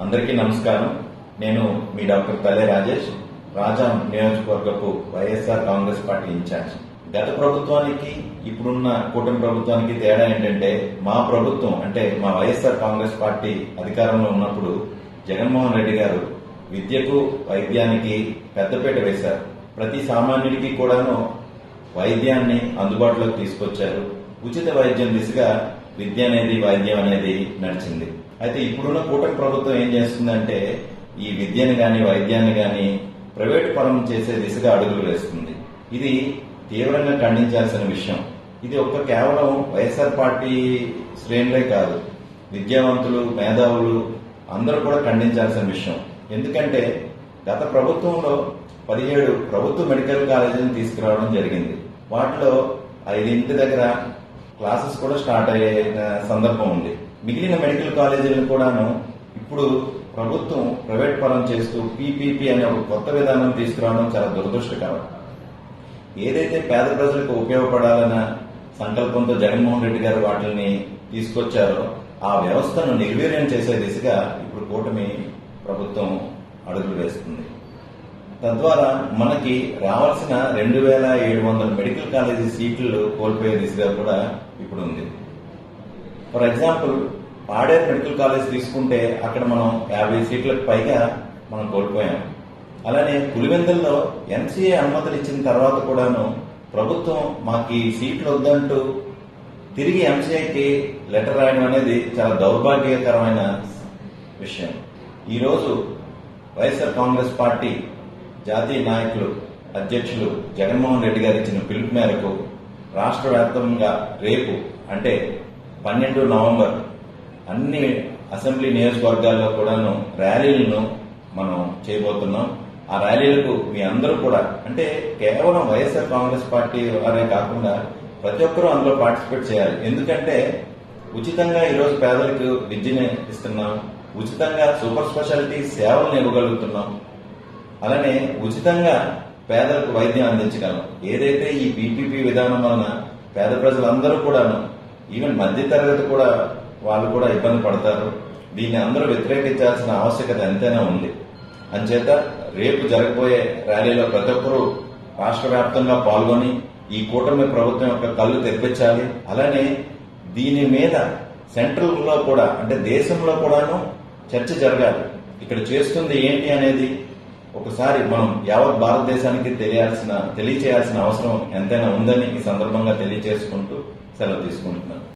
అందరికీ నమస్కారం. నేను మీ డాక్టర్ తల్లే రాజేష్, రాజాం నియోజకవర్గపు వైఎస్ఆర్ కాంగ్రెస్ పార్టీ ఇన్ఛార్జ్. గత ప్రభుత్వానికి ఇప్పుడున్న కూటమి ప్రభుత్వానికి తేడా ఏంటంటే, మా ప్రభుత్వం అంటే మా వైఎస్ఆర్ కాంగ్రెస్ పార్టీ అధికారంలో ఉన్నప్పుడు జగన్మోహన్ రెడ్డి గారు విద్యకు వైద్యానికి పెద్దపీట వేశారు. ప్రతి సామాన్యుడికి కూడాను వైద్యాన్ని అందుబాటులోకి తీసుకొచ్చారు. ఉచిత వైద్యం దిశగా విద్య అనేది వైద్యం అనేది నడిచింది. అయితే ఇప్పుడున్న కూటమి ప్రభుత్వం ఏం చేస్తుందంటే, ఈ విద్యను గాని వైద్యాన్ని గాని ప్రైవేట్ పరం చేసే దిశగా అడుగులు వేస్తుంది. ఇది తీవ్రంగా ఖండించాల్సిన విషయం. ఇది కేవలం వైఎస్ఆర్ పార్టీ శ్రేణులే కాదు, విద్యావంతులు మేధావులు అందరూ కూడా ఖండించాల్సిన విషయం. ఎందుకంటే గత ప్రభుత్వంలో 17 ప్రభుత్వ మెడికల్ కాలేజీలను తీసుకురావడం జరిగింది. వాటిలో 5 దగ్గర క్లాసెస్ కూడా స్టార్ట్ అయ్యే సందర్భం ఉంది. మిగిలిన మెడికల్ కాలేజీలను కూడాను ఇప్పుడు ప్రభుత్వం ప్రైవేట్ పరం చేస్తూ పీపీపీ అనే ఒక కొత్త విధానం తీసుకురావడం చాలా దురదృష్టకరం. ఏదైతే పేద ప్రజలకు ఉపయోగపడాలన్న సంకల్పంతో జగన్మోహన్ రెడ్డి గారు వాటిని తీసుకొచ్చారో ఆ వ్యవస్థను నిర్వీర్యం చేసే దిశగా ఇప్పుడు కూటమి ప్రభుత్వం అడుగులు వేస్తుంది. తద్వారా మనకి రావాల్సిన 2700 మెడికల్ కాలేజీ సీట్లు కోల్పోయే దిశగా కూడా ఇప్పుడు ఉంది. For example, Paderu medical college తీసుకుంటే అక్కడ మనం 50 సీట్లకు పైగా మనం కోల్పోయాం. అలానే పులివెందుల్లో ఎంసీఏ అనుమతులు ఇచ్చిన తర్వాత కూడాను ప్రభుత్వం మాకు ఈ సీట్లు వద్దంటూ తిరిగి ఎంసీఐకి లెటర్ రాయడం అనేది చాలా దౌర్భాగ్యకరమైన విషయం. ఈరోజు వైఎస్ఆర్ కాంగ్రెస్ పార్టీ జాతీయ నాయకులు అధ్యక్షులు జగన్మోహన్ రెడ్డి గారు ఇచ్చిన పిలుపు మేరకు రాష్ట్ర వ్యాప్తంగా రేపు అంటే 12 నవంబర్ అన్ని అసెంబ్లీ నియోజకవర్గాల్లో కూడాను ర్యాలీలను మనం చేయబోతున్నాం. ఆ ర్యాలీలకు మీ అందరూ కూడా, అంటే కేవలం వైఎస్ఆర్ కాంగ్రెస్ పార్టీ వారే కాకుండా ప్రతి ఒక్కరూ అందులో పార్టిసిపేట్ చేయాలి. ఎందుకంటే ఉచితంగా ఈరోజు పేదలకు విద్యను ఇస్తున్నాం, ఉచితంగా సూపర్ స్పెషాలిటీ సేవలను ఇవ్వగలుగుతున్నాం, అలానే ఉచితంగా పేదలకు వైద్యం అందించగలం. ఏదైతే ఈ పీపీపీ విధానం వలన పేద ప్రజలందరూ కూడాను, ఈవెన్ మధ్యతరగతి కూడా వాళ్ళు కూడా ఇబ్బంది పడతారు. దీన్ని అందరూ వ్యతిరేకించాల్సిన ఆవశ్యకత ఎంతైనా ఉంది. అంచేత రేపు జరగబోయే ర్యాలీలో ప్రతి ఒక్కరూ రాష్ట్ర వ్యాప్తంగా పాల్గొని ఈ కూటమి ప్రభుత్వం యొక్క కళ్ళు తెప్పించాలి. అలానే దీని మీద సెంట్రల్ లో కూడా, అంటే దేశంలో కూడాను చర్చ జరగాలి. ఇక్కడ చేస్తుంది ఏంటి అనేది ఒకసారి మనం యావత్ భారతదేశానికి తెలియచేయాల్సిన అవసరం ఎంతైనా ఉందని ఈ సందర్భంగా తెలియజేసుకుంటూ సెలవు తీసుకుంటున్నాను.